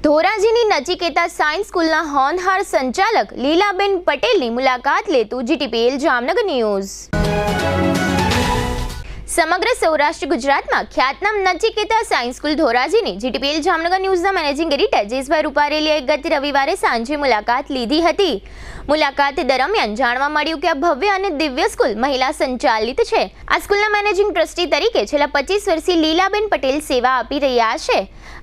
ધોરાજીની Nachiketa science સ્કૂલના હોનહાર સંચાલક લીલાબેન પટેલની મુલાકાત લેતું જીટીપીએલ જામનગર ન્યૂઝ। સમગ્ર સૌરાષ્ટ્ર ગુજરાતમાં ખ્યાતનામ નચિકેતા સાયન્સ સ્કૂલ ધોરાજીની જીટીપીએલ જામનગર ન્યૂઝના મેનેજિંગ એડિટર જયેશભાઈ રૂપારેલીએ ગત રવિવારે સાંજે મુલાકાત લીધી હતી। મુલાકાત દરમિયાન જાણવા મળ્યું કે આ ભવ્ય અને દિવ્ય સ્કૂલ મહિલા સંચાલિત છે। આ સ્કૂલના મેનેજિંગ ટ્રસ્ટી તરીકે છેલ્લા 25 વર્ષથી લીલાબેન પટેલ સેવા આપી રહ્યા છે।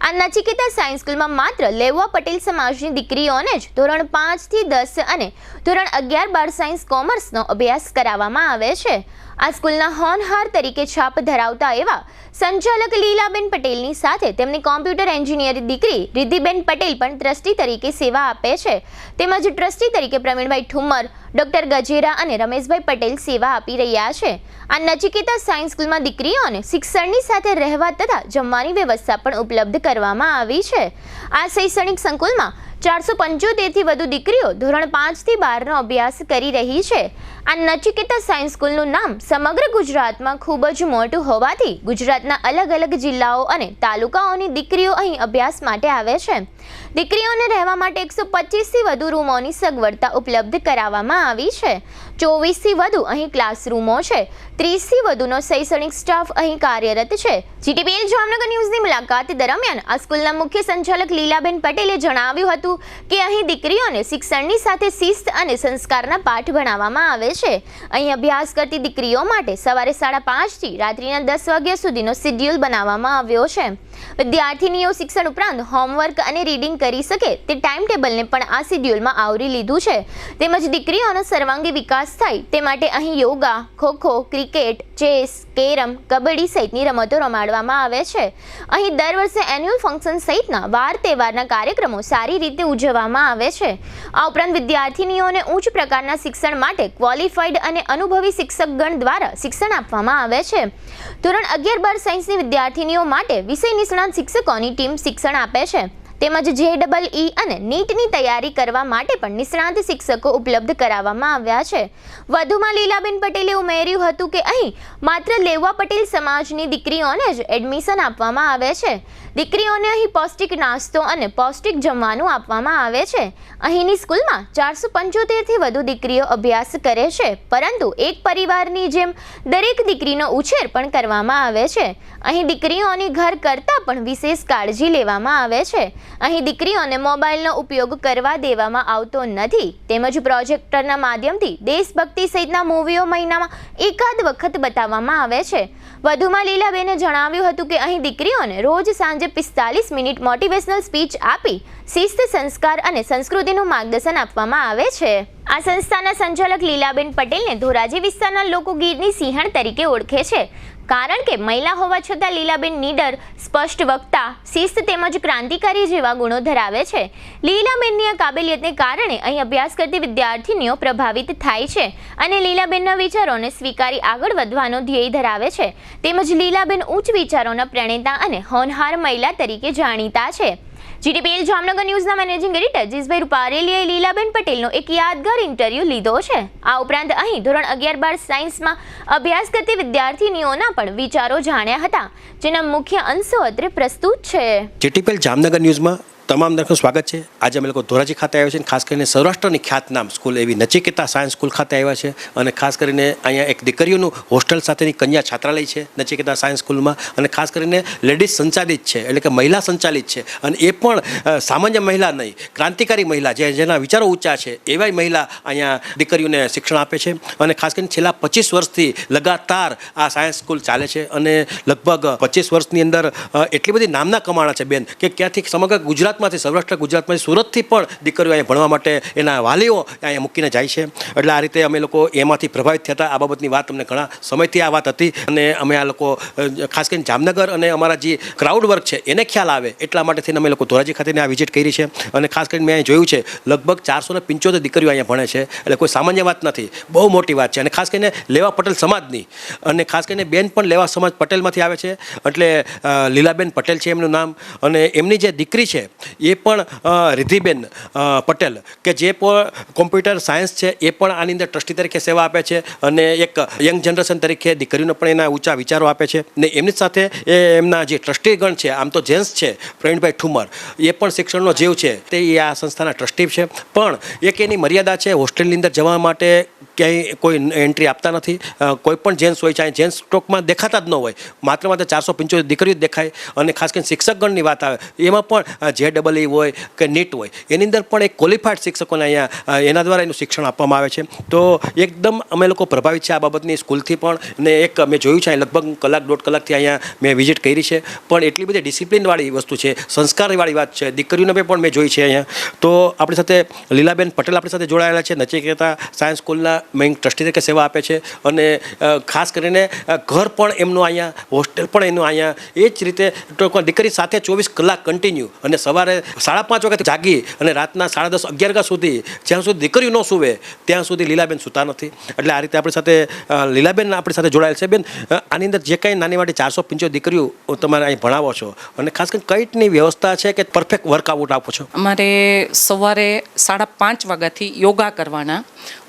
આ નચિકેતા સાયન્સ સ્કૂલમાં માત્ર લેવા પટેલ સમાજની દીકરીઓને જ ધોરણ 5 થી 10 અને ધોરણ 11-12 સાયન્સ કોમર્સનો અભ્યાસ કરાવવામાં આવે છે। આ સ્કૂલના હોનહાર તરીકે છાપ ધરાવતા એવા સંચાલક લીલાબેન પટેલની સાથે તેમની કોમ્પ્યુટર એન્જિનિયર દીકરી રિદ્ધિબેન પટેલ પણ ટ્રસ્ટી તરીકે સેવા આપે છે। તેમજ ટ્રસ્ટી તરીકે પ્રવીણભાઈ ઠુમ્મર, ડોક્ટર ગજેરા અને રમેશભાઈ પટેલ સેવા આપી રહ્યા છે। આ નચિકેતા સાયન્સ સ્કૂલમાં દીકરીઓને શિક્ષણની સાથે રહેવા તથા જમવાની વ્યવસ્થા પણ ઉપલબ્ધ કરવામાં આવી છે। આ શૈક્ષણિક સંકુલમાં 475 થી વધુ દીકરીઓ ધોરણ 5 થી 12 નો અભ્યાસ કરી રહી છે। આ નચિકેતા સાયન્સ સ્કૂલનું નામ સમગ્ર ગુજરાતમાં ખૂબ જ મોટું હોવાથી ગુજરાતના અલગ અલગ જિલ્લાઓ અને તાલુકાઓની દીકરીઓ અહીં અભ્યાસ માટે આવે છે। દીકરીઓને રહેવા માટે 125 થી વધુ રૂમોની સગવડતા ઉપલબ્ધ કરાવવામાં આવી છે। 24 થી વધુ અહીં ક્લાસરૂમો છે। 30 થી વધુનો શૈક્ષણિક સ્ટાફ અહીં કાર્યરત છે। જીટીપીએલ જામનગર ન્યૂઝની મુલાકાત દરમિયાન આ સ્કૂલના મુખ્ય સંચાલક લીલાબેન પટેલે જણાવ્યું હતું કે અહીં દીકરીઓને શિક્ષણની સાથે શિસ્ત અને સંસ્કારના પાઠ ભણાવવામાં આવે છે। અહીં અભ્યાસ કરતી દીકરીઓ માટે સવારે 5:30 થી રાત્રિના 10 વાગ્યા સુધીનો શેડ્યુલ બનાવવામાં આવ્યો છે। વિદ્યાર્થીનીઓ શિક્ષણ ઉપરાંત હોમવર્ક અને રીડિંગ કરી શકે તે ટાઈમ ટેબલને પણ આ શેડ્યુલમાં આવરી લીધું છે। તેમજ દીકરીઓનો સર્વાંગી વિકાસ થાય તે માટે અહીં yoga, kho kho, cricket, chess, carrom, kabaddi સહિતની રમતો રમાડવામાં આવે છે। અહીં દર વર્ષે એન્યુઅલ ફંક્શન સહિતના વાર તહેવારના કાર્યક્રમો સારી રીતે ઉજવવામાં આવે છે। આ ઉપરાંત વિદ્યાર્થીનીઓને ઉચ્ચ પ્રકારના શિક્ષણ માટે ક્વોલિફાઈડ અને અનુભવી શિક્ષકગણ દ્વારા શિક્ષણ આપવામાં આવે છે। ધોરણ 11-12 સાયન્સની વિદ્યાર્થીનીઓ માટે વિષય નિષ્ણાત શિક્ષકોની ટીમ શિક્ષણ આપે છે। તેમજ JEE અને નીટની તૈયારી કરવા માટે પણ નિષ્ણાત શિક્ષકો ઉપલબ્ધ કરાવવામાં આવ્યા છે। વધુમાં લીલાબેન પટેલે ઉમેર્યું હતું કે અહીં માત્ર લેવા પટેલ સમાજની દીકરીઓને જ એડમિશન આપવામાં આવે છે। દીકરીઓને અહીં પૌષ્ટિક નાસ્તો અને પૌષ્ટિક જમવાનું આપવામાં આવે છે। અહીંની સ્કૂલમાં 475 થી વધુ દીકરીઓ અભ્યાસ કરે છે, પરંતુ એક પરિવારની જેમ દરેક દીકરીનો ઉછેર પણ કરવામાં આવે છે। અહીં દીકરીઓની ઘર કરતાં પણ વિશેષ કાળજી લેવામાં આવે છે। અહીં દીકરીઓને મોબાઈલનો ઉપયોગ કરવા દેવામાં આવતો નથી। તેમજ પ્રોજેક્ટરના માધ્યમથી દેશભક્તિ સહિતના મૂવીઓ મહિનામાં એકાદ વખત બતાવવામાં આવે છે। વધુમાં લીલાબેને જણાવ્યું હતું કે અહીં દીકરીઓને રોજ સાંજે 45 મિનિટ મોટિવેશનલ સ્પીચ આપી શિસ્ત, સંસ્કાર અને સંસ્કૃતિનું માર્ગદર્શન આપવામાં આવે છે। આ સંસ્થાના સંચાલક લીલાબેન પટેલને ધોરાજી વિસ્તારના લોકો ગીરની સિંહણ તરીકે ઓળખે છે, કારણ કે મહિલા હોવા છતાં લીલાબેન નીડર, સ્પષ્ટ વક્તા, શિસ્ત તેમજ ક્રાંતિકારી જેવા ગુણો ધરાવે છે। લીલાબેનની આ કાબેલિયતને કારણે અહીં અભ્યાસ કરતી વિદ્યાર્થીનીઓ પ્રભાવિત થાય છે અને લીલાબેનના વિચારોને સ્વીકારી આગળ વધવાનો ધ્યેય ધરાવે છે। તેમજ લીલાબેન ઉચ્ચ વિચારોના પ્રણેતા અને હોનહાર મહિલા તરીકે જાણીતા છે। જીટીપીએલ જામનગર ન્યૂઝના મેનેજિંગ એડિટર જયેશભાઈ રૂપારેલીએ લીલાબેન પટેલનો એક યાદગાર ઇન્ટરવ્યૂ લીધો છે। આ ઉપરાંત અહીં ધોરણ 11-12 સાયન્સમાં અભ્યાસ કરતી વિદ્યાર્થીનીઓના પણ વિચારો જાણ્યા હતા, જેના મુખ્ય અંશો અત્રે પ્રસ્તુત છે। જીટીપીએલ જામનગર ન્યૂઝમાં તમામ દર્શકોનું સ્વાગત છે। આજે અમે લોકો ધોરાજી ખાતે આવ્યા છે, ખાસ કરીને સૌરાષ્ટ્રની ખ્યાતનામ સ્કૂલ એવી નચિકેતા સાયન્સ સ્કૂલ ખાતે આવ્યા છે અને ખાસ કરીને અહીંયા એક દીકરીઓનું હોસ્ટેલ સાથેની કન્યા છાત્રાલય છે નચિકેતા સાયન્સ સ્કૂલમાં, અને ખાસ કરીને લેડીઝ સંચાલિત છે, એટલે કે મહિલા સંચાલિત છે, અને એ પણ સામાન્ય મહિલા નહીં, ક્રાંતિકારી મહિલા જેના વિચારો ઊંચા છે એવાય મહિલા અહીંયા દીકરીઓને શિક્ષણ આપે છે। અને ખાસ કરીને છેલ્લા 25 વર્ષથી લગાતાર આ સાયન્સ સ્કૂલ ચાલે છે અને લગભગ 25 વર્ષની અંદર એટલી બધી નામના કમાણા છે બેન કે ક્યાંથી સમગ્ર ગુજરાત સૌરાષ્ટ્ર ગુજરાતમાંથી સુરતથી પણ દીકરીઓ અહીંયા ભણવા માટે એના વાલીઓ અહીંયા મૂકીને જાય છે। એટલે આ રીતે અમે લોકો એમાંથી પ્રભાવિત થયા હતા। આ બાબતની વાત અમને ઘણા સમયથી આ વાત હતી અને અમે આ લોકો ખાસ કરીને જામનગર અને અમારા જે ક્રાઉડ વર્ક છે એને ખ્યાલ આવે એટલા માટે થઈને અમે લોકો ધોરાજી ખાતેની આ વિઝિટ કરી છે। અને ખાસ કરીને મેં અહીં જોયું છે લગભગ 475 દીકરીઓ અહીંયા ભણે છે, એટલે કોઈ સામાન્ય વાત નથી, બહુ મોટી વાત છે। અને ખાસ કરીને લેવા પટેલ સમાજની, અને ખાસ કરીને બેન પણ લેવા સમાજ પટેલમાંથી આવે છે, એટલે લીલાબેન પટેલ છે એમનું નામ, અને એમની જે દીકરી છે એ પણ રિદ્ધિબેન પટેલ કે જે પણ કોમ્પ્યુટર સાયન્સ છે એ પણ આની અંદર ટ્રસ્ટી તરીકે સેવા આપે છે અને એક યંગ જનરેશન તરીકે દીકરીઓને પણ એના ઊંચા વિચારો આપે છે ને એમની સાથે એ એમના જે ટ્રસ્ટીગણ છે, આમ તો જેન્ટ્સ છે પ્રવીણભાઈ ઠુમર, એ પણ શિક્ષણનો જીવ છે, તે એ આ સંસ્થાના ટ્રસ્ટી છે. પણ એક એની મર્યાદા છે, હોસ્ટેલની અંદર જવા માટે ક્યાંય કોઈ એન્ટ્રી આપતા નથી. કોઈ પણ જેન્ટ્સ હોય, ચાહે જેન્ટ્સ સ્ટોકમાં દેખાતા જ ન હોય, માત્ર 475 દીકરીઓ જ દેખાય. અને ખાસ કરીને શિક્ષકગણની વાત આવે એમાં પણ JEE હોય કે નીટ હોય, એની અંદર પણ એક ક્વોલિફાઈડ શિક્ષકોને અહીંયા એના દ્વારા એનું શિક્ષણ આપવામાં આવે છે. તો એકદમ અમે લોકો પ્રભાવિત છે આ બાબતની સ્કૂલથી પણ. ને એક મેં જોયું છે લગભગ કલાક 1.5 કલાકથી અહીંયા મેં વિઝિટ કરી છે, પણ એટલી બધી ડિસિપ્લિનવાળી વસ્તુ છે, સંસ્કારવાળી વાત છે, દીકરીઓને પણ મેં જોઈ છે અહીંયા. તો આપણી સાથે લીલાબેન પટેલ આપણી સાથે જોડાયેલા છે, નચિકેતા સાયન્સ સ્કૂલના મેઇન ટ્રસ્ટી તરીકે સેવા આપે છે. અને ખાસ કરીને ઘર પણ એમનું અહીંયા, હોસ્ટેલ પણ એનું અહીંયા, એ જ રીતે દીકરી સાથે 24 કલાક કન્ટિન્યુ, અને સવારે 5:30 વાગે જાગી અને રાતના 10:30, 11 વાગ્યા સુધી જ્યાં સુધી દીકરીઓ ન સૂવે ત્યાં સુધી લીલાબેન સૂતા નથી. એટલે આ રીતે આપણી સાથે લીલાબેન આપણી સાથે જોડાયેલ છે. બેન, આની અંદર જે કંઈ નાની મોટી 475 દીકરીઓ તમારે અહીં ભણાવો છો, અને ખાસ કરીને કઈ રીતની વ્યવસ્થા છે કે પરફેક્ટ વર્કઆઉટ આપો છો? અમારે સવારે 5:30 વાગ્યાથી યોગા કરવાના.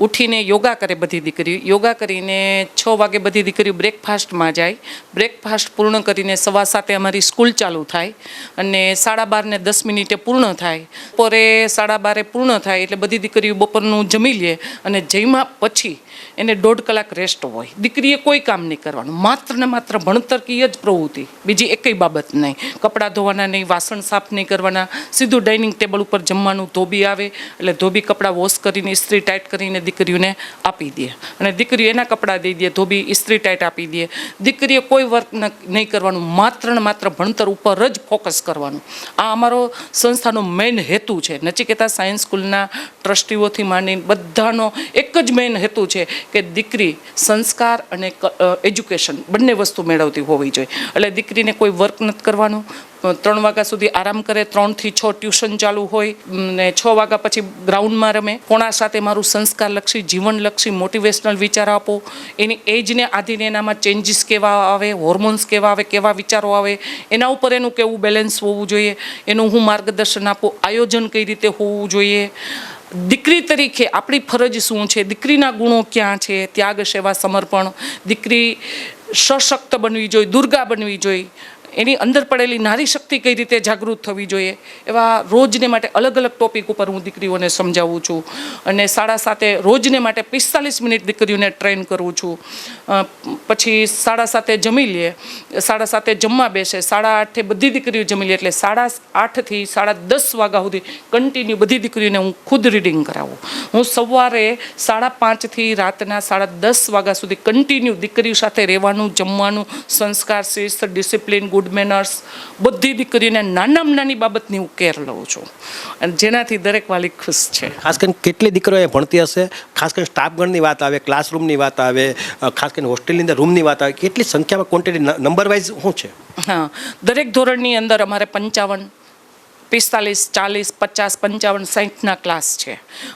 ઉઠીને યોગા કરે બધી દીકરીઓ. યોગા કરીને 6 વાગે બધી દીકરીઓ બ્રેકફાસ્ટમાં જાય. બ્રેકફાસ્ટ પૂર્ણ કરીને 7:15 અમારી સ્કૂલ ચાલુ થાય અને 12:10 પૂર્ણ થાય. બપોરે 12:30 પૂર્ણ થાય એટલે બધી દીકરીઓ બપોરનું જમી લે અને જમ્યા પછી એને 1.5 કલાક રેસ્ટ હોય. દીકરીએ કોઈ કામ નહીં કરવાનું, માત્ર ને માત્ર ભણતરકીય જ પ્રવૃત્તિ, બીજી એકેય બાબત નહીં. કપડાં ધોવાના નહીં, વાસણ સાફ નહીં કરવાના, સીધું ડાઇનિંગ ટેબલ ઉપર જમવાનું. ધોબી આવે એટલે ધોબી કપડાં વોશ કરીને ઇસ્ત્રી ટાઈટ કરીને દીકરીઓને આપી દે અને દીકરીઓ એના કપડાં દઈ દે, ધોબી ઇસ્ત્રી ટાઈટ આપી દે. દીકરીએ કોઈ વર્ક નહીં કરવાનું, માત્ર ને માત્ર ભણતર ઉપર જ ફોકસ કરવાનું. આ અમારો સંસ્થાનો મેઇન હેતુ છે. નચિકેતા સાયન્સ સ્કૂલના ટ્રસ્ટીઓથી માંડીને બધાનો એક જ મેઇન હેતુ છે કે દીકરી સંસ્કાર અને એજ્યુકેશન બંને વસ્તુ મેળવતી હોવી જોઈએ. એટલે દીકરીને કોઈ વર્ક નથી કરવાનું. 3 વાગ્યા સુધી આરામ કરે, 3 થી 6 ટ્યુશન ચાલુ હોય ને 6 વાગ્યા પછી ગ્રાઉન્ડમાં રમે. 6:45 મારું સંસ્કારલક્ષી, જીવનલક્ષી, મોટિવેશનલ વિચાર આપો. એની એજને આધીને એનામાં ચેન્જીસ કેવા આવે, હોર્મોન્સ કેવા આવે, કેવા વિચારો આવે, એના ઉપર એનું કેવું બેલેન્સ હોવું જોઈએ, એનું હું માર્ગદર્શન આપું. આયોજન કઈ રીતે હોવું જોઈએ, દીકરી તરીકે આપણી ફરજ શું છે, દીકરીના ગુણો ક્યાં છે, ત્યાગ, સેવા, સમર્પણ. દીકરી સશક્ત બનવી જોઈએ, દુર્ગા બનવી જોઈએ, એની અંદર પડેલી નારી શક્તિ કઈ રીતે જાગૃત થવી જોઈએ, એવા રોજને માટે અલગ અલગ ટોપિક ઉપર હું દીકરીઓને સમજાવું છું. અને 7:30 રોજને માટે 45 મિનિટ દીકરીઓને ટ્રેન કરું છું. પછી 7:30 જમી લે, 7:30 જમવા બેસે, 8:30 બધી દીકરીઓ જમી લે, એટલે 8:30 થી 10:30 વાગ્યા સુધી કન્ટિન્યુ બધી દીકરીઓને હું ખુદ રીડિંગ કરાવું. હું સવારે 5:30 થી રાતના 10:30 વાગ્યા સુધી કન્ટિન્યુ દીકરીઓ સાથે રહેવાનું, જમવાનું, સંસ્કાર, શિસ્ત, ડિસિપ્લિન, ગુડ મેનર્સ, બધી દીકરીને નાનામાં નાની બાબતની હું કેર લઉં છું, અને જેનાથી દરેક વાલી ખુશ છે. ખાસ કરીને કેટલી દીકરીઓ એ ભણતી હશે? ખાસ કરીને સ્ટાફગણની વાત આવે, ક્લાસરૂમની વાત આવે, ખાસ કરીને હોસ્ટેલની અંદર રૂમની વાત આવે, કેટલી સંખ્યામાં ક્વોન્ટિટી નંબર વાઇઝ શું છે? હા, દરેક ધોરણની અંદર અમારે 55, 45, 40, 50, 55, 60ના ક્લાસ છે.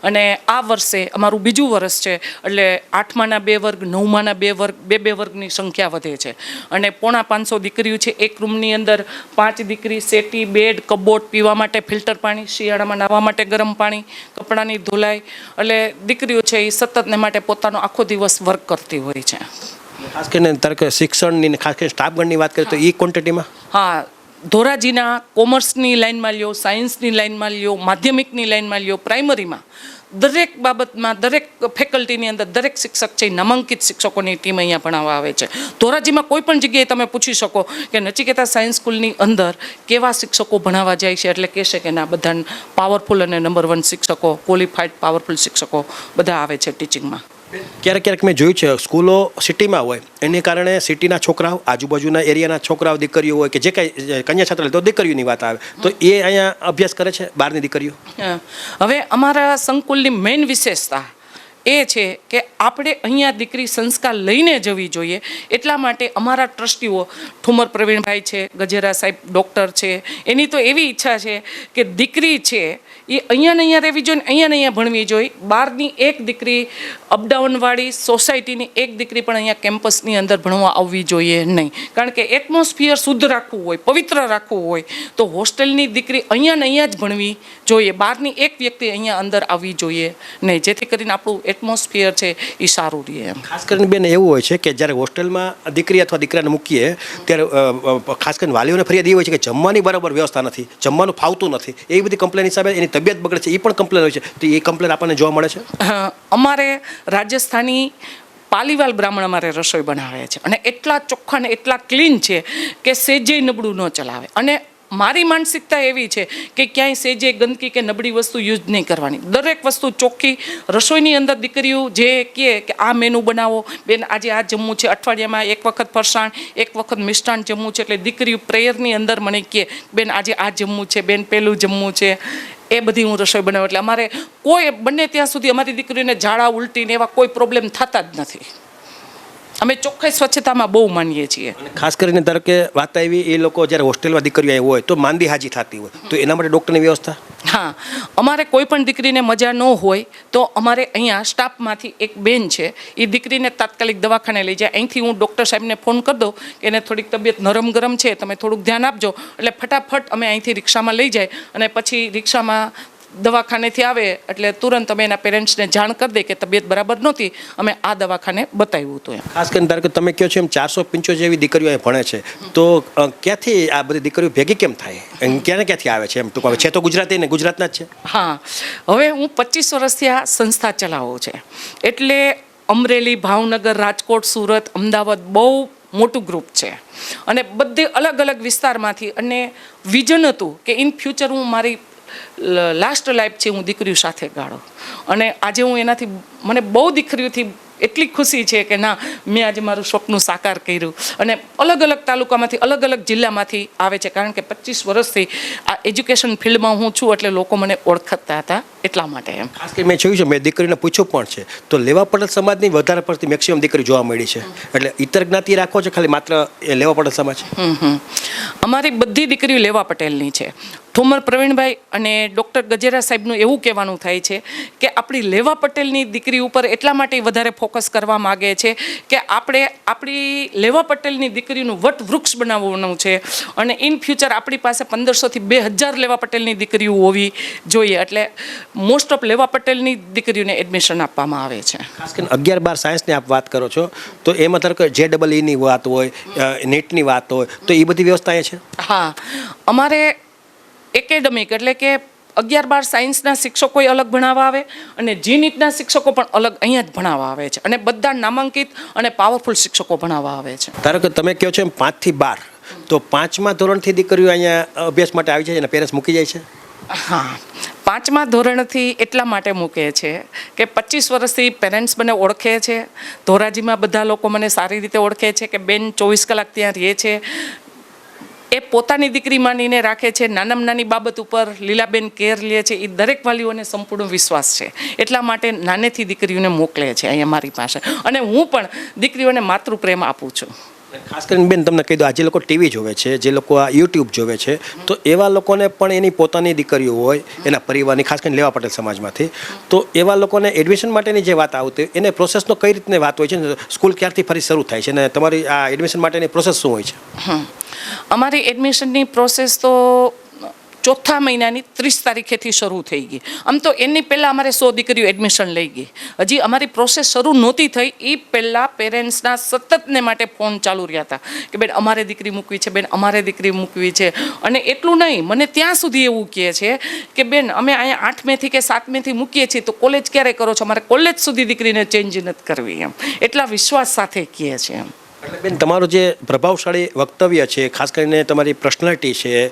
અને આ વર્ષે અમારું બીજું વર્ષ છે એટલે 8માના 2 વર્ગ, 9માના 2 વર્ગ, 2 વર્ગની સંખ્યા વધે છે. અને 550 દીકરીઓ છે. એક રૂમની અંદર 5 દીકરી, સેટી, બેડ, કબોર્ડ, પીવા માટે ફિલ્ટર પાણી, શિયાળામાં નાહવા માટે ગરમ પાણી, કપડાની ધોલાઈ. એટલે દીકરીઓ છે એ સતત ને માટે પોતાનો આખો દિવસ વર્ક કરતી હોય છે. ખાસ કરીને તરીકે શિક્ષણની, ખાસ કરીને સ્ટાફગણની વાત કરીએ તો એ ક્વોન્ટિટીમાં હા, ધોરાજીના કોમર્સની લાઇનમાં લ્યો, સાયન્સની લાઇનમાં લ્યો, માધ્યમિકની લાઇનમાં લ્યો, પ્રાઇમરીમાં દરેક બાબતમાં, દરેક ફેકલ્ટીની અંદર દરેક શિક્ષક છે નામાંકિત શિક્ષકોની ટીમ અહીંયા ભણાવવા આવે છે. ધોરાજીમાં કોઈ પણ જગ્યાએ તમે પૂછી શકો કે નચિકેતા સાયન્સ સ્કૂલની અંદર કેવા શિક્ષકો ભણાવવા જાય છે, એટલે કહેશે કે ના, બધા પાવરફુલ અને નંબર 1 શિક્ષકો, ક્વોલિફાઈડ પાવરફુલ શિક્ષકો બધા આવે છે ટીચિંગમાં. ક્યારેક મેં જોયું છે સ્કૂલો સિટીમાં હોય, એને કારણે સિટીના છોકરાઓ, આજુબાજુના એરિયાના છોકરાઓ, દીકરીઓ હોય કે જે કાંઈ કન્યા છાત્રાલય, તો દીકરીઓની વાત આવે તો એ અહીંયા અભ્યાસ કરે છે, બહારની દીકરીઓ. હવે અમારા સંકુલની મેઇન વિશેષતા એ છે કે આપણે અહીંયા દીકરી સંસ્કાર લઈને જવી જોઈએ. એટલા માટે અમારા ટ્રસ્ટીઓ ઠુમર પ્રવીણભાઈ છે, ગજેરા સાહેબ ડૉક્ટર છે, એની તો એવી ઈચ્છા છે કે દીકરી છે એ અહીંયા ને અહીંયા રહેવી જોઈએ, અહીંયા ને અહીંયા ભણવી જોઈએ. બહારની એક દીકરી અપડાઉનવાળી સોસાયટીની એક દીકરી પણ અહીંયા કેમ્પસની અંદર ભણવા આવવી જોઈએ નહીં. કારણ કે એટમોસ્ફિયર શુદ્ધ રાખવું હોય, પવિત્ર રાખવું હોય તો હોસ્ટેલની દીકરી અહીંયા ને અહીંયા જ ભણવી જોઈએ. બહારની એક વ્યક્તિ અહીંયા અંદર આવવી જોઈએ નહીં, જેથી કરીને આપણું એટમોસ્ફિયર છે એ સારું રહે એમ. ખાસ કરીને બેન એવું હોય છે કે જ્યારે હોસ્ટેલમાં દીકરી અથવા દીકરાને મૂકીએ ત્યારે ખાસ કરીને વાલીઓને ફરિયાદ એ હોય છે કે જમવાની બરાબર વ્યવસ્થા નથી, જમવાનું ફાવતું નથી, એવી બધી કમ્પ્લેન હિસાબે એની તબિયત બગડે છે, એ પણ કમ્પ્લેન હોય છે. તો એ કમ્પ્લેન આપણને જોવા મળે છે. અમારે રાજસ્થાની પાલીવાલ બ્રાહ્મણ અમારે રસોઈ બનાવે છે અને એટલા ચોખ્ખા ને એટલા ક્લીન છે કે સેજે નબળું ન ચલાવે. અને મારી માનસિકતા એવી છે કે ક્યાંય સેજે ગંદકી કે નબળી વસ્તુ યુઝ નહીં કરવાની. દરેક વસ્તુ ચોખ્ખી. રસોઈની અંદર દીકરીઓ જે કહે કે આ મેનુ બનાવો બેન, આજે આ જમવું છે, અઠવાડિયામાં એક વખત ફરસાણ, એક વખત મિષ્ટાન જમવું છે, એટલે દીકરીઓ પ્રેયરની અંદર મને કહે બેન આજે આ જમવું છે, બેન પેલું જમવું છે. એ બધી હું રસોઈ બનાવું. એટલે અમારે કોઈ બને ત્યાં સુધી અમારી દીકરીઓને ઝાડા ઉલટી ને એવા કોઈ પ્રોબ્લેમ થતા જ નથી. અમે ચોખ્ખાઈ સ્વચ્છતામાં બહુ માનીએ છીએ. ખાસ કરીને ધારો કે વાત આવી એ લોકો જ્યારે હોસ્ટેલમાં દીકરીઓ આવી હોય તો માંદી હાજી થતી હોય તો એના માટે ડૉક્ટરની વ્યવસ્થા. હા, અમારે કોઈ પણ દીકરીને મજા ન હોય તો અમારે અહીંયા સ્ટાફમાંથી એક બેન છે, એ દીકરીને તાત્કાલિક દવાખાને લઈ જાય. અહીંથી હું ડૉક્ટર સાહેબને ફોન કરી દઉં કે એને થોડીક તબિયત નરમ ગરમ છે, તમે થોડુંક ધ્યાન આપજો. એટલે ફટાફટ અમે અહીંથી રિક્ષામાં લઈ જાય અને પછી રિક્ષામાં દવાખાનેથી આવે એટલે તુરંત અમે એના પેરેન્ટ્સને જાણ કરી દઈએ કે તબિયત બરાબર નહોતી, અમે આ દવાખાને બતાવ્યું હતું એમ. ખાસ કરીને ધારો કે તમે કહો છો એમ 475 જેવી દીકરીઓ અહીં ભણે છે તો ક્યાંથી આ બધી દીકરીઓ ભેગી કેમ થાય, ક્યાંથી આવે છે એમ ટૂંક છે તો ગુજરાતી ને ગુજરાતના જ છે? હા, હવે હું 25 વર્ષથી આ સંસ્થા ચલાવું છે એટલે અમરેલી, ભાવનગર, રાજકોટ, સુરત, અમદાવાદ બહુ મોટું ગ્રુપ છે અને બધે અલગ અલગ વિસ્તારમાંથી. અને વિઝન હતું કે ઇન ફ્યુચર હું મારી લાસ્ટ લાઈફ છે હું દીકરીઓ સાથે ગાળો. અને આજે હું એનાથી મને બહુ દીકરીઓથી એટલી ખુશી છે કે ના, મેં આજે મારું સ્વપ્ન સાકાર કર્યું. અને અલગ અલગ તાલુકામાંથી, અલગ અલગ જિલ્લામાંથી આવે છે, કારણ કે 25 વર્ષથી આ એજ્યુકેશન ફિલ્ડમાં હું છું એટલે લોકો મને ઓળખતા હતા એટલા માટે એમ. ખાસ કરીને મેં જોયું છે, મેં દીકરીને પૂછ્યું પણ છે તો લેવા પડેલ સમાજની વધારે પડતી મેક્સિમમ દીકરી જોવા મળી છે. એટલે ઇતર જ્ઞાતિ રાખો છો ખાલી માત્ર એ લેવા પડેલ સમાજ? અમારી બધી દીકરીઓ લેવા પટેલની છે. ઠુમર પ્રવીણભાઈ અને ડૉક્ટર ગજેરા સાહેબનું એવું કહેવાનું થાય છે કે આપણી લેવા પટેલની દીકરી ઉપર એટલા માટે વધારે ફોકસ કરવા માગે છે કે આપણે આપણી લેવા પટેલની દીકરીનું વટવૃક્ષ બનાવવાનું છે અને ઇન ફ્યુચર આપણી પાસે 1500 થી 2000 લેવા પટેલની દીકરીઓ હોવી જોઈએ. એટલે મોસ્ટ ઓફ લેવા પટેલની દીકરીઓને એડમિશન આપવામાં આવે છે. ખાસ કરીને 11-12 સાયન્સની આપ વાત કરો છો તો એમાં ધારો કે JEEની વાત હોય, નેટની વાત હોય તો એ બધી વ્યવસ્થા એ છે? હા, અમારે એકેડેમિક એટલે કે 11-12 સાયન્સના શિક્ષકો અલગ ભણાવવા આવે અને GNETના શિક્ષકો પણ અલગ અહીંયા જ ભણાવવા આવે છે અને બધા નામાંકિત અને પાવરફુલ શિક્ષકો ભણાવવા આવે છે. ધારો કે તમે કહો છો એમ 5 થી 12 તો 5મા ધોરણથી દીકરીઓ અહીંયા અભ્યાસ માટે આવી જાય અને પેરેન્ટ્સ મૂકી જાય છે? હા, 5મા ધોરણથી એટલા માટે મૂકે છે કે 25 વર્ષથી પેરેન્ટ્સ મને ઓળખે છે. ધોરાજીમાં બધા લોકો મને સારી રીતે ઓળખે છે કે બેન 24 કલાક ત્યાં રહે છે. એ પોતાની દીકરી માનીને રાખે છે. નાનામાં નાની બાબત ઉપર લીલાબેન કેર લે છે. એ દરેક વાલીઓને સંપૂર્ણ વિશ્વાસ છે. એટલા માટે નાનેથી દીકરીઓને મોકલે છે અહીંયા મારી પાસે અને હું પણ દીકરીઓને માતૃપ્રેમ આપું છું. ખાસ કરીને બેન તમને કહી દો, આજે લોકો ટીવી જોવે છે, જે લોકો આ યુટ્યુબ જોવે છે તો એવા લોકોને પણ એની પોતાની દીકરીઓ હોય એના પરિવારની, ખાસ કરીને લેવા પટેલ સમાજમાંથી, તો એવા લોકોને એડમિશન માટેની જે વાત આવતી એને પ્રોસેસનો કઈ રીતની વાત હોય છે? સ્કૂલ ક્યારથી ફરી શરૂ થાય છે અને તમારી આ એડમિશન માટેની પ્રોસેસ શું હોય છે? અમારી એડમિશનની પ્રોસેસ તો ચોથા મહિનાની 30 તારીખેથી શરૂ થઈ ગઈ. આમ તો એની પહેલાં અમારે 100 દીકરીઓ એડમિશન લઈ ગઈ. હજી અમારી પ્રોસેસ શરૂ નહોતી થઈ એ પહેલાં પેરેન્ટ્સના સતતને માટે ફોન ચાલુ રહ્યા હતા કે બેન અમારે દીકરી મૂકવી છે, બેન અમારે દીકરી મૂકવી છે. અને એટલું નહીં, મને ત્યાં સુધી એવું કહે છે કે બેન અમે અહીંયા 8મેથી કે 7મેથી મૂકીએ છીએ તો કોલેજ ક્યારે કરો છો? અમારે કોલેજ સુધી દીકરીને ચેન્જ નથી કરવી એમ. એટલા વિશ્વાસ સાથે કહે છે એમ. એટલે બેન તમારું જે પ્રભાવશાળી વક્તવ્ય છે, ખાસ કરીને તમારી પર્સનાલિટી છે,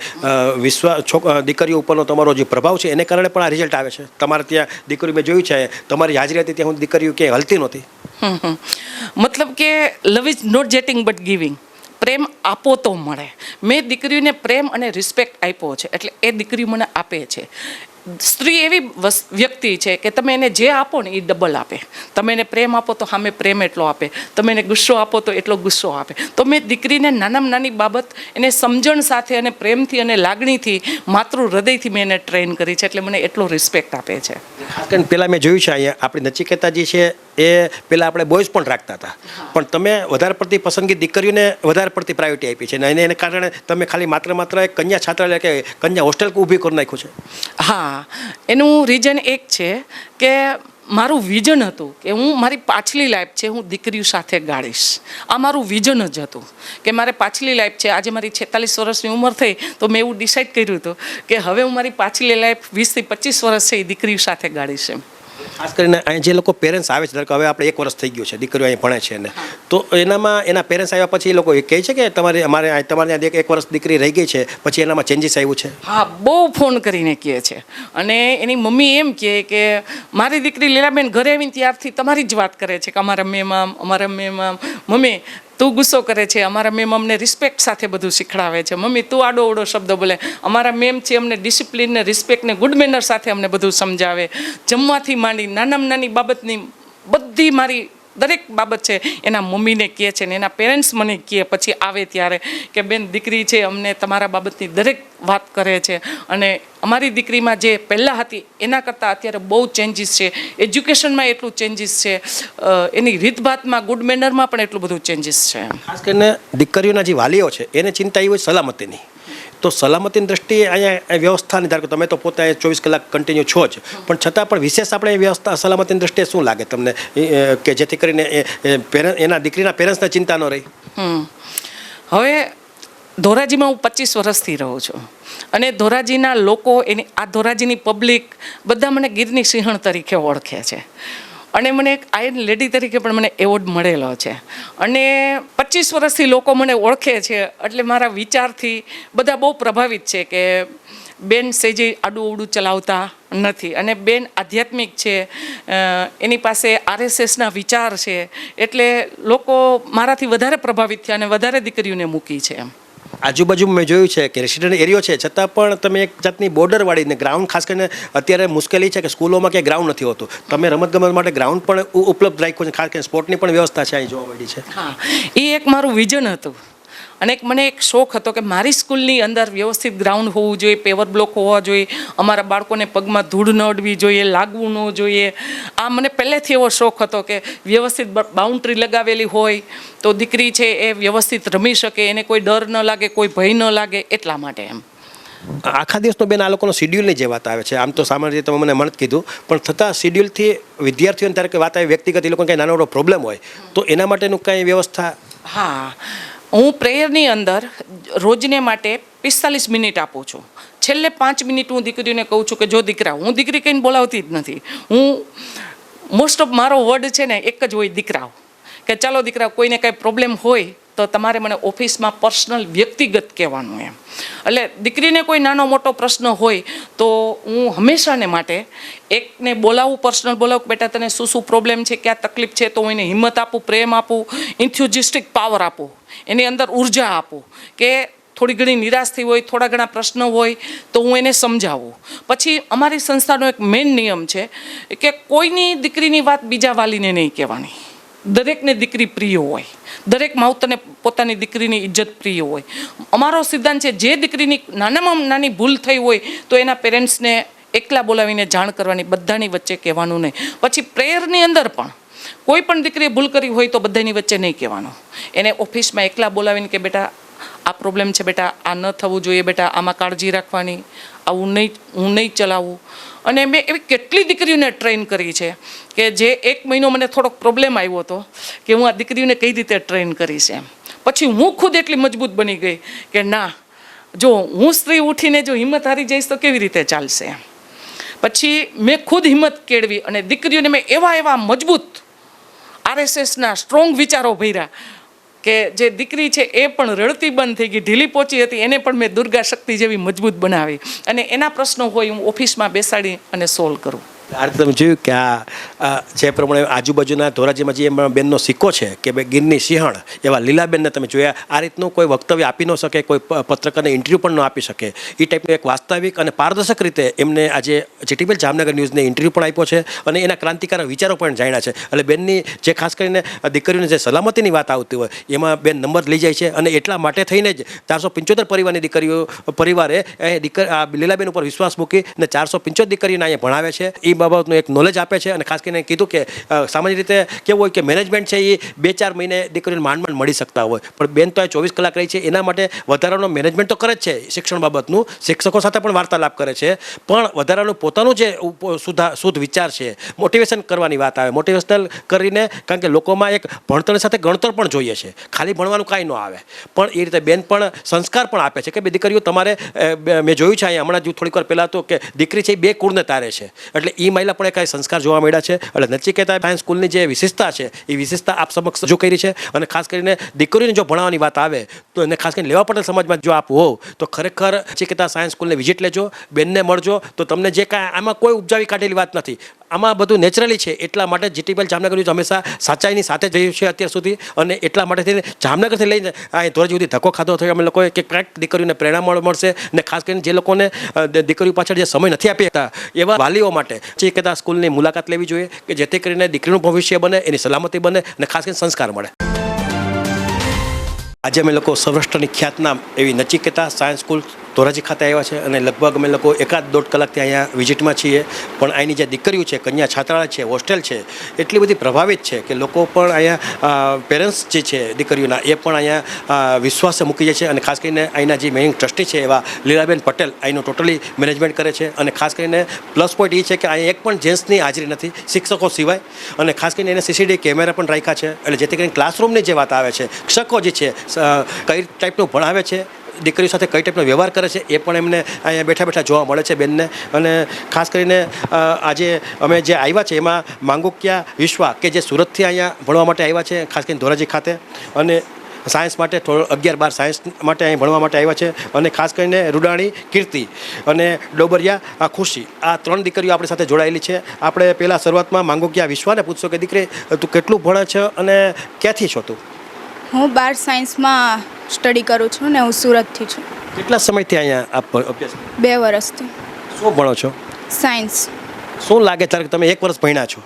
દીકરીઓ ઉપરનો તમારો જે પ્રભાવ છે એને કારણે પણ આ રિઝલ્ટ આવે છે. તમારે ત્યાં દીકરીઓ મેં જોયું છે, તમારી હાજરી હતી ત્યાં હું દીકરીઓ ક્યાંય હલતી નહોતી. મતલબ કે love is not getting but giving. પ્રેમ આપો તો મળે. મેં દીકરીઓને પ્રેમ અને રિસ્પેક્ટ આપ્યો છે એટલે એ દીકરીઓ મને આપે છે. સ્ત્રી એવી વ્યક્તિ છે કે તમે એને જે આપો ને એ ડબલ આપે. તમે એને પ્રેમ આપો તો સામે પ્રેમ એટલો આપે, તમે એને ગુસ્સો આપો તો એટલો ગુસ્સો આપે. તો મેં દીકરીને નાનામાં નાની બાબત એને સમજણ સાથે અને પ્રેમથી અને લાગણીથી માતૃ હૃદયથી મેં એને ટ્રેન કરી છે, એટલે મને એટલો રિસ્પેક્ટ આપે છે. ખાસ કરીને પહેલાં મેં જોયું છે અહીંયા આપણી નચિકેતાજી છે એ પહેલાં આપણે બોયઝ પણ રાખતા હતા, પણ તમે વધારે પડતી પસંદગી દીકરીઓને વધારે પડતી પ્રાયોરિટી આપી છે અને એને કારણે તમે ખાલી માત્ર એક કન્યા છાત્રાલય કે કન્યા હોસ્ટેલ ઊભી કરી નાખ્યું છે. હા, એનું રીઝન એક છે કે મારું વિઝન હતું કે હું મારી પાછલી લાઈફ છે હું દીકરીઓ સાથે ગાળીશ. આ મારું વિઝન જ હતું કે મારે પાછલી લાઈફ છે. આજે મારી 46 વર્ષની ઉંમર થઈ તો મેં એવું ડિસાઇડ કર્યું હતું કે હવે હું મારી પાછલી લાઈફ 20 થી 25 વર્ષ છે એ દીકરીઓ સાથે ગાળીશ એમ. ખાસ કરીને અહીં જે લોકો પેરેન્ટ્સ આવે છે, ધારો કે હવે આપણે 1 વર્ષ થઈ ગયું છે, દીકરીઓ અહીં ભણે છે ને, તો એનામાં એના પેરેન્ટ્સ આવ્યા પછી એ લોકો એ કહે છે કે તમારે ત્યાં 1 વર્ષ દીકરી રહી ગઈ છે પછી એનામાં ચેન્જીસ આવ્યું છે? હા, બહુ ફોન કરીને કહે છે. અને એની મમ્મી એમ કહે કે મારી દીકરી લીલાબેન ઘરે આવીને ત્યારથી તમારી જ વાત કરે છે કે અમારા મેમ મમ્મી તું ગુસ્સો કરે છે, અમારા મેમ અમને રિસ્પેક્ટ સાથે બધું શીખડાવે છે, મમ્મી તું આડો અવડો શબ્દ બોલે, અમારા મેમ છે અમને ડિસિપ્લિન ને રિસ્પેક્ટ ને ગુડ મેનર સાથે અમને બધું સમજાવે. જમવાથી માંડી નાનામાં નાની બાબતની બધી મારી દરેક બાબત છે એના મમ્મીને કહે છે ને એના પેરેન્ટ્સ મને કહે પછી આવે ત્યારે કે બેન દીકરી છે અમને તમારા બાબતની દરેક વાત કરે છે. અને અમારી દીકરીમાં જે પહેલાં હતી એના કરતાં અત્યારે બહુ ચેન્જીસ છે. એજ્યુકેશનમાં એટલું ચેન્જીસ છે, એની રીતભાતમાં ગુડ મેનરમાં પણ એટલું બધું ચેન્જીસ છે. ખાસ કરીને દીકરીઓના જે વાલીઓ છે એને ચિંતા એવી હોય સલામતીની, તો સલામતીની દ્રષ્ટિએ અહીંયા વ્યવસ્થાની, ધારો કે તમે તો પોતે 24 કલાક કન્ટિન્યુ છો જ, પણ છતાં પણ વિશેષ આપણે વ્યવસ્થા સલામતીની દ્રષ્ટિએ શું લાગે તમને કે જેથી કરીને એના દીકરીના પેરેન્ટ્સને ચિંતા ન રહી? હવે ધોરાજીમાં હું 25 વર્ષથી રહું છું અને ધોરાજીના લોકો આ ધોરાજીની પબ્લિક બધા મને ગીરની સિંહણ તરીકે ઓળખે છે અને મને એક આયર્ન લેડી તરીકે પણ મને એવોર્ડ મળેલો છે. અને 25 વર્ષથી લોકો મને ઓળખે છે એટલે મારા વિચારથી બધા બહુ પ્રભાવિત છે કે બેન સેજે આડું અવડું ચલાવતા નથી અને બેન આધ્યાત્મિક છે, એની પાસે RSSના વિચાર છે, એટલે લોકો મારાથી વધારે પ્રભાવિત થયા અને વધારે દીકરીઓને મૂકી છે એમ. આજુબાજુ મેં જોયું છે કે રેસિડેન્ટ એરિયો છે છતાં પણ તમે એક જાતની બોર્ડરવાળીને ગ્રાઉન્ડ, ખાસ કરીને અત્યારે મુશ્કેલી છે કે સ્કૂલોમાં ક્યાંય ગ્રાઉન્ડ નથી હોતું, તમે રમતગમત માટે ગ્રાઉન્ડ પણ ઉપલબ્ધ રાખ્યું છે, ખાસ કરીને સ્પોર્ટની પણ વ્યવસ્થા છે અહીં જોવા મળી છે. હા, એ એક મારું વિઝન હતું અને મને એક શોખ હતો કે મારી સ્કૂલની અંદર વ્યવસ્થિત ગ્રાઉન્ડ હોવું જોઈએ, પેવર બ્લોક હોવા જોઈએ, અમારા બાળકોને પગમાં ધૂળ ન અડવી જોઈએ, લાગવું ન જોઈએ. આ મને પહેલેથી એવો શોખ હતો કે વ્યવસ્થિત બાઉન્ડ્રી લગાવેલી હોય તો દીકરી છે એ વ્યવસ્થિત રમી શકે, એને કોઈ ડર ન લાગે, કોઈ ભય ન લાગે, એટલા માટે એમ. આખા દિવસનો બેન આ લોકોનો શિડ્યુલની જે વાત આવે છે, આમ તો સામાન્ય રીતે તમે મને મન કીધું, પણ છતાં શિડ્યુલથી વિદ્યાર્થીઓને ત્યારે કે વાત આવે વ્યક્તિગત એ લોકોને કંઈ નાનો પ્રોબ્લેમ હોય તો એના માટેનું કંઈ વ્યવસ્થા? હા, હું પ્રેયરની અંદર રોજને માટે 45 મિનિટ આપું છું. છેલ્લે 5 મિનિટ હું દીકરીઓને કહું છું કે જો દીકરા, હું દીકરી કંઈને બોલાવતી જ નથી, હું મોસ્ટ ઓફ મારો વર્ડ છે ને એક જ હોય દીકરાઓ, કે ચાલો દીકરા કોઈને કાંઈ પ્રોબ્લેમ હોય તો તમારે મને ઓફિસમાં પર્સનલ વ્યક્તિગત કહેવાનું એમ. એટલે દીકરીને કોઈ નાનો મોટો પ્રશ્ન હોય તો હું હંમેશાને માટે એકને બોલાવું, પર્સનલ બોલાવું, બેટા તને શું પ્રોબ્લેમ છે, ક્યાં તકલીફ છે, તો હું એને હિંમત આપું, પ્રેમ આપું, ઇન્થ્યુઝિસ્ટિક પાવર આપું, એની અંદર ઉર્જા આપું કે થોડી ઘણી નિરાશ થઈ હોય, થોડા ઘણા પ્રશ્નો હોય તો હું એને સમજાવું. પછી અમારી સંસ્થાનો એક મેઇન નિયમ છે કે કોઈની દીકરીની વાત બીજા વાલીને નહીં કહેવાની. દરેકને દીકરી પ્રિય હોય, દરેક માવતરને પોતાની દીકરીની ઇજ્જત પ્રિય હોય. અમારો સિદ્ધાંત છે જે દીકરીની નાનામાં નાની ભૂલ થઈ હોય તો એના પેરેન્ટ્સને એકલા બોલાવીને જાણ કરવાની, બધાની વચ્ચે કહેવાનું નહીં. પછી પ્રેયરની અંદર પણ કોઈ પણ દીકરીએ ભૂલ કરી હોય તો બધાની વચ્ચે નહીં કહેવાનું, એને ઓફિસમાં એકલા બોલાવીને કે બેટા આ પ્રોબ્લેમ છે, બેટા આ ન થવું જોઈએ, બેટા આમાં કાળજી રાખવાની, આવું નહીં, હું નહીં ચલાવું. અને મેં એવી કેટલી દીકરીઓને ટ્રેન કરી છે કે જે 1 મહિનો મને થોડોક પ્રોબ્લેમ આવ્યો હતો કે હું આ દીકરીઓને કઈ રીતે ટ્રેન કરીશ એમ. પછી હું ખુદ એટલી મજબૂત બની ગઈ કે ના, જો હું સ્ત્રી ઉઠીને જો હિંમત હારી જઈશ તો કેવી રીતે ચાલશે એમ. પછી મેં ખુદ હિંમત કેળવી અને દીકરીઓને મેં એવા મજબૂત RSSના સ્ટ્રોંગ વિચારો ભર્યા કે જે દીકરી છે એ પણ રડતી બંધ થઈ ગઈ, ઢીલી પહોંચી હતી એને પણ મેં દુર્ગા શક્તિ જેવી મજબૂત બનાવી અને એના પ્રશ્નો હોય હું ઓફિસમાં બેસાડી અને સોલ્વ કરું. આ રીતે તમે જોયું કે આ જે પ્રમાણે આજુબાજુના ધોરાજીમાં જે એમાં બેનનો સિક્કો છે કે ભાઈ ગીરની સિંહણ એવા લીલાબેનને તમે જોયા આ રીતનું કોઈ વક્તવ્ય આપી ન શકે, કોઈ પત્રકારને ઇન્ટરવ્યૂ પણ ન આપી શકે, એ ટાઈપનું એક વાસ્તવિક અને પારદર્શક રીતે એમને આજે જીટીપીએલ જામનગર ન્યૂઝને ઇન્ટરવ્યૂ પણ આપ્યો છે અને એના ક્રાંતિકારક વિચારો પણ જાણ્યા છે. એટલે બેનની જે ખાસ કરીને દીકરીઓને જે સલામતીની વાત આવતી હોય એમાં બેન નંબર લઈ જાય છે અને એટલા માટે થઈને જ 475 પરિવારની દીકરીઓ પરિવારે લીલાબેન ઉપર વિશ્વાસ મૂકી અને 475 દીકરીઓને અહીંયા ભણાવે છે. એ બાબતનું એક નોલેજ આપે છે અને ખાસ કરીને કીધું કે સામાન્ય રીતે કેવું હોય કે મેનેજમેન્ટ છે એ 2-4 મહિને દીકરીઓને માંડ મળી શકતા હોય, પણ બેન તો આ 24 કલાક રહી છે. એના માટે વધારાનો મેનેજમેન્ટ તો કરે જ છે, શિક્ષણ બાબતનું શિક્ષકો સાથે પણ વાર્તાલાપ કરે છે, પણ વધારાનું પોતાનું જે શુદ્ધ વિચાર છે, મોટિવેશન કરવાની વાત આવે, મોટિવેશનલ કરીને, કારણ કે લોકોમાં એક ભણતર સાથે ગણતર પણ જોઈએ છે, ખાલી ભણવાનું કાંઈ ન આવે, પણ એ રીતે બેન પણ સંસ્કાર પણ આપે છે કે બે દીકરીઓ તમારે મેં જોયું છે અહીંયા હમણાં થોડીક વાર પહેલાં તો કે દીકરી છે એ 2 કુળને તારે છે, એટલે એ મહિલા પણ એક સંસ્કાર જોવા મળ્યા છે. એટલે નચિકેતા સાયન્સ સ્કૂલની જે વિશેષતા છે એ વિશેષતા આપ સમક્ષ રજૂ કરી છે. અને ખાસ કરીને દીકરીઓને જો ભણાવવાની વાત આવે તો એને ખાસ કરીને લેવા પટેલ સમાજમાં જો આપ હોવ તો ખરેખર નચિકેતા સાયન્સ સ્કૂલને વિઝિટ લેજો, બેનને મળજો, તો તમને જે કાંઈ આમાં કોઈ ઉપજાવી કાઢેલી વાત નથી, આમાં બધું નેચરલી છે. એટલા માટે જીટીપીએલ જામનગર ન્યૂઝ હંમેશા સાચાઈની સાથે જ રહ્યું છે અત્યાર સુધી, અને એટલા માટે જામનગરથી લઈને અહીં ધોરાજી સુધી ધક્કો ખાધો થયો અમે લોકોએ કે ક્યાંક દીકરીઓને પ્રેરણા મળશે. અને ખાસ કરીને જે લોકોને દીકરીઓ પાછળ જે સમય નથી આપી શકતા એવા વાલીઓ માટે નચિકેતા સ્કૂલની મુલાકાત લેવી જોઈએ કે જેથી કરીને દીકરીનું ભવિષ્ય બને, એની સલામતી બને અને ખાસ કરીને સંસ્કાર મળે. આજે અમે લોકો સૌરાષ્ટ્રની ખ્યાતનામ એવી નચિકેતા સાયન્સ સ્કૂલ ધોરાજી ખાતે આવ્યા છે અને લગભગ અમે લોકો 1-1.5 કલાકથી અહીંયા વિઝિટમાં છીએ. પણ અહીંની જે દીકરીઓ છે, કન્યા છાત્રાલય છે, હોસ્ટેલ છે, એટલી બધી પ્રભાવિત છે કે લોકો પણ અહીંયા પેરેન્ટ્સ જે છે દીકરીઓના એ પણ અહીંયા વિશ્વાસે મૂકી જાય છે. અને ખાસ કરીને અહીંના જે મેઇન ટ્રસ્ટી છે એવા લીલાબેન પટેલ અહીંનું ટોટલી મેનેજમેન્ટ કરે છે. અને ખાસ કરીને પ્લસ પોઈન્ટ એ છે કે અહીંયા એક પણ જેન્ટ્સની હાજરી નથી શિક્ષકો સિવાય, અને ખાસ કરીને એને CCTV કેમેરા પણ રાખ્યા છે. એટલે જેથી કરીને ક્લાસરૂમની જે વાત આવે છે, શિક્ષકો જે છે કઈ ટાઈપનું ભણાવે છે, દીકરીઓ સાથે કઈ ટાઈપનો વ્યવહાર કરે છે, એ પણ એમને અહીંયા બેઠા જોવા મળે છે બેનને. અને ખાસ કરીને આજે અમે જે આવ્યા છે એમાં માંગુકિયા વિશ્વા કે જે સુરતથી અહીંયા ભણવા માટે આવ્યા છે, ખાસ કરીને ધોરાજી ખાતે, અને સાયન્સ માટે 11-12 સાયન્સ માટે અહીં ભણવા માટે આવ્યા છે. અને ખાસ કરીને રૂડાણી કીર્તિ અને ડોબરિયા ખુશી, આ 3 દીકરીઓ આપણી સાથે જોડાયેલી છે. આપણે પહેલાં શરૂઆતમાં માંગુકિયા વિશ્વાને પૂછશો કે દીકરી તું કેટલું ભણે છે અને ક્યાંથી છો તું? હું 12 સાયન્સમાં સ્ટડી કરું છું ને હું સુરતથી છું. કેટલા સમયથી અહીંયા આપ અભ્યાસ? 2 વર્ષથી. શું ભણો છો? સાયન્સ. શું લાગે છે તમે 1 વર્ષ ભણ્યા છો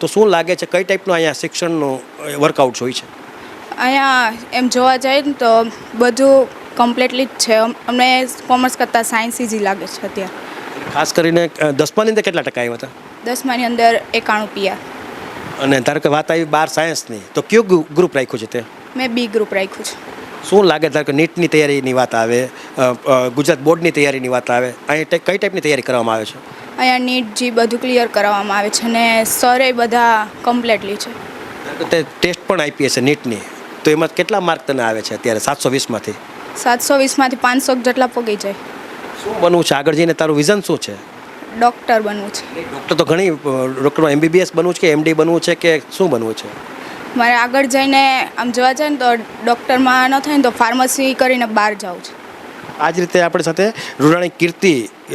તો શું લાગે છે કઈ ટાઈપનું અહીંયા શિક્ષણનું વર્કઆઉટ હોય છે? અહીંયા એમ જોવા જઈએ ને તો બધું કમ્પ્લીટલી જ છે. અમને કોમર્સ કરતાં સાયન્સ ઇઝી લાગે છે અત્યારે. ખાસ કરીને 10માની અંદર કેટલા ટકા આવ્યા હતા? 10માની અંદર 91 PR. અને ધારો કે વાત આવી 12 સાયન્સની, તો કયું ગ્રુપ રાખ્યું છે તે? મેં B ગ્રુપ રાખ્યું છે. શું લાગે ધારો કે નીટની તૈયારીની વાત આવે, ગુજરાત બોર્ડની તૈયારીની વાત આવે, અહીં કઈ ટાઈપની તૈયારી કરવામાં આવે છે? અહીંયા નીટ જી બધું ક્લિયર કરવામાં આવે છે અને સરે બધા કમ્પ્લીટલી છે. તે ટેસ્ટ પણ આપી હશે નીટની, તો એમાં કેટલા માર્ક તને આવે છે અત્યારે 720માંથી? 720માંથી 500 જેટલા પગી જાય. શું બનવું છે આગળ જઈને, તારું વિઝન શું છે? ડૉક્ટર બનવું છે. ડૉક્ટર તો ઘણી ડૉક્ટર MBBS બનવું છે કે MD બનવું છે કે શું બનવું છે? મારે આગળ જઈને આમ જોવા જાય ને તો ડૉક્ટરમાં ન થાય ને તો ફાર્મસી કરીને બહાર જાઉં છે. આ જ રીતે આપણી સાથે રૂડાણી કીર્તિ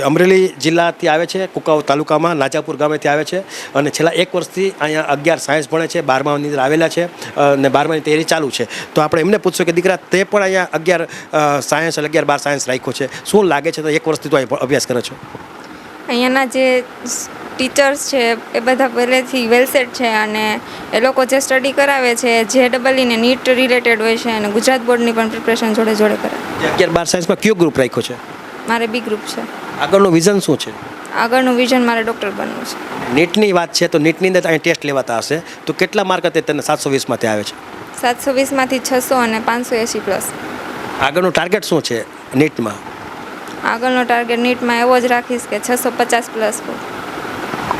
અમરેલી જિલ્લાથી આવે છે, કુકાવ તાલુકામાં નાજાપુર ગામેથી આવે છે અને છેલ્લા 1 વર્ષથી અહીંયા 11 સાયન્સ ભણે છે, 12માની અંદર આવેલા છે અને 12માની તૈયારી ચાલુ છે. તો આપણે એમને પૂછશું કે દીકરા તે પણ અહીંયા 11 સાયન્સ એટલે 11-12 સાયન્સ રાખ્યો છે, શું લાગે છે? તો 1 વર્ષથી તો અહીં અભ્યાસ કરો છો. અહીંયાના જે ટીચર્સ છે એ બધા પહેલેથી વેલસેટ છે અને એ લોકો જે સ્ટડી કરાવે છે JEE ને નીટ રિલેટેડ હોય છે અને ગુજરાત બોર્ડની પણ પ્રિપરેશન જોડે કરાવે. 11-12 સાયન્સમાં કયો ગ્રુપ રાખ્યો છે? મારે B ગ્રુપ છે. આગળનું વિઝન શું છે? આગળનું વિઝન મારે ડૉક્ટર બનવું છે. નીટની વાત છે તો નીટની અંદર અહીં ટેસ્ટ લેવાતા હશે, તો કેટલા માર્ક અત્યારે તને 720માંથી આવે છે? 720માંથી 600 અને 580+. આગળનું ટાર્ગેટ શું છે નીટમાં? આગળનો ટાર્ગેટ નીટમાં એવો જ રાખીશ કે 650+.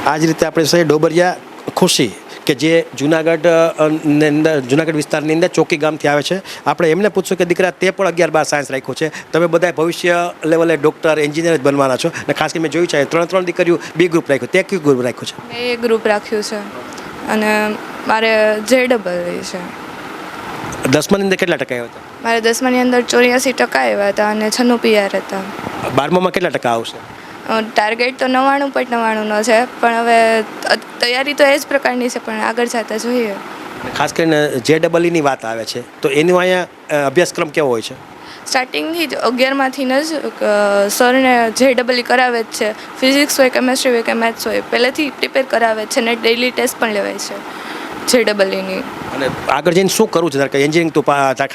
આ જ રીતે આપણે છે ડોબરિયા ખુશી કે જે જુનાગઢ વિસ્તારની અંદર ચોકી ગામથી આવે છે. આપણે એમને પૂછશું કે દીકરા તે પણ 11-12 સાયન્સ રાખ્યું છે, તમે બધા ભવિષ્ય લેવલે ડૉક્ટર એન્જિનિયર જ બનવાના છો, અને ખાસ કરીને મેં જોયું છે 3 દીકરીઓ B ગ્રુપ રાખ્યું, તે કયું ગ્રુપ રાખ્યું છે? મેં A ગ્રુપ રાખ્યું છે અને મારે JEE છે. 10માની અંદર કેટલા ટકા આવ્યા હતા? મારે 10માની અંદર 84% આવ્યા હતા અને 96 PR હતા. 12મામાં કેટલા ટકા આવશે? ટાર્ગેટ તો 99.99નો છે, પણ હવે તૈયારી તો એ જ પ્રકારની છે, પણ આગળ જતા જોઈએ. ખાસ કરીને JEE ની વાત આવે છે તો એનો અહીંયા અભ્યાસક્રમ કેવો હોય છે? સ્ટાર્ટિંગથી જ 11માંથી જ સરને JEE કરાવે જ છે. ફિઝિક્સ હોય, કેમેસ્ટ્રી હોય કે મેથ્સ હોય, પહેલેથી પ્રિપેર કરાવે જ છે ને ડેઇલી ટેસ્ટ પણ લેવાય છે JEE ની. અને આગળ જઈને શું કરવું છે? ધારો કે એન્જિનિયરિંગ તો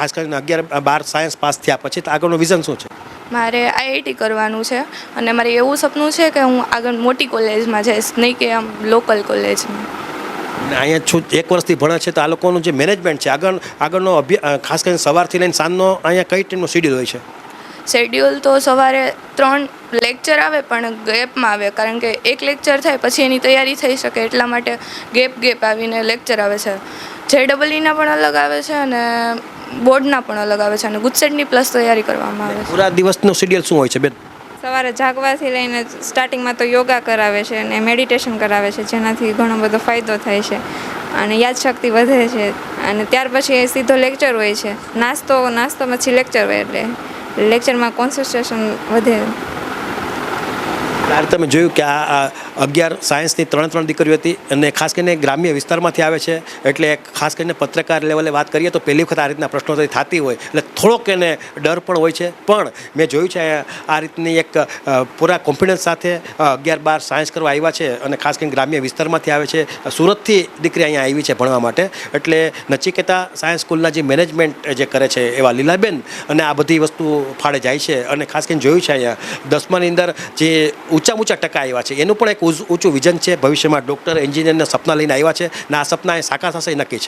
ખાસ કરીને 11-12 સાયન્સ પાસ થયા પછી તો આગળનું વિઝન શું છે? મારે IIT કરવાનું છે અને મારે એવું સપનું છે કે હું આગળ મોટી કોલેજમાં જઈશ, નહીં કે આમ લોકલ કોલેજમાં. અને અહીંયા છું 1 વર્ષથી ભણે છે તો આ લોકોનું જે મેનેજમેન્ટ છે આગળનો ખાસ કરીને સવારથી લઈને સાંજનો અહીંયા કઈ ટાઈમનો શેડ્યુલ હોય છે? શેડ્યુલ તો સવારે 3 લેક્ચર આવે પણ ગેપમાં આવે, કારણ કે એક લેક્ચર થાય પછી એની તૈયારી થઈ શકે એટલા માટે ગેપ આવીને લેક્ચર આવે છે. JEE-ના પણ અલગ આવે છે અને બોર્ડના પણ અલગ આવે છે અને ગુજસેટની પ્લસ તૈયારી કરવામાં આવે છે. પૂરા દિવસનો શેડ્યુલ શું હોય છે બેન? સવારે જાગવાથી લઈને સ્ટાર્ટિંગમાં તો યોગા કરાવે છે અને મેડિટેશન કરાવે છે, જેનાથી ઘણો બધો ફાયદો થાય છે અને યાદશક્તિ વધે છે. અને ત્યાર પછી સીધો લેક્ચર હોય છે, નાસ્તો પછી લેક્ચર હોય, એટલે લેક્ચરમાં કોન્સન્ટ્રેશન વધે. ત્યારે તમે જોયું કે આ 11 સાયન્સની 3 દીકરીઓ હતી અને ખાસ કરીને ગ્રામ્ય વિસ્તારમાંથી આવે છે, એટલે ખાસ કરીને પત્રકાર લેવલે વાત કરીએ તો પહેલી વખત આ રીતના પ્રશ્નોત્તરી થતી હોય એટલે થોડોક એને ડર પણ હોય છે. પણ મેં જોયું છે આ રીતની એક પૂરા કોન્ફિડન્સ સાથે 11-12 સાયન્સ કરવા આવ્યા છે અને ખાસ કરીને ગ્રામ્ય વિસ્તારમાંથી આવે છે. સુરતથી દીકરી અહીંયા આવી છે ભણવા માટે, એટલે નચિકેતા સાયન્સ સ્કૂલના જે મેનેજમેન્ટ જે કરે છે એવા લીલાબેન અને આ બધી વસ્તુ ફાળે જાય છે. અને ખાસ કરીને જોયું છે અહીંયા 10માની અંદર જે ઊંચા ટકા આવ્યા છે એનું પણ એક ઊંચું વિઝન છે. ભવિષ્યમાં ડૉક્ટર, એન્જિનિયરના સપના લઈને આવ્યા છે અને આ સપના એ સાકાર થશે એ નક્કી છે.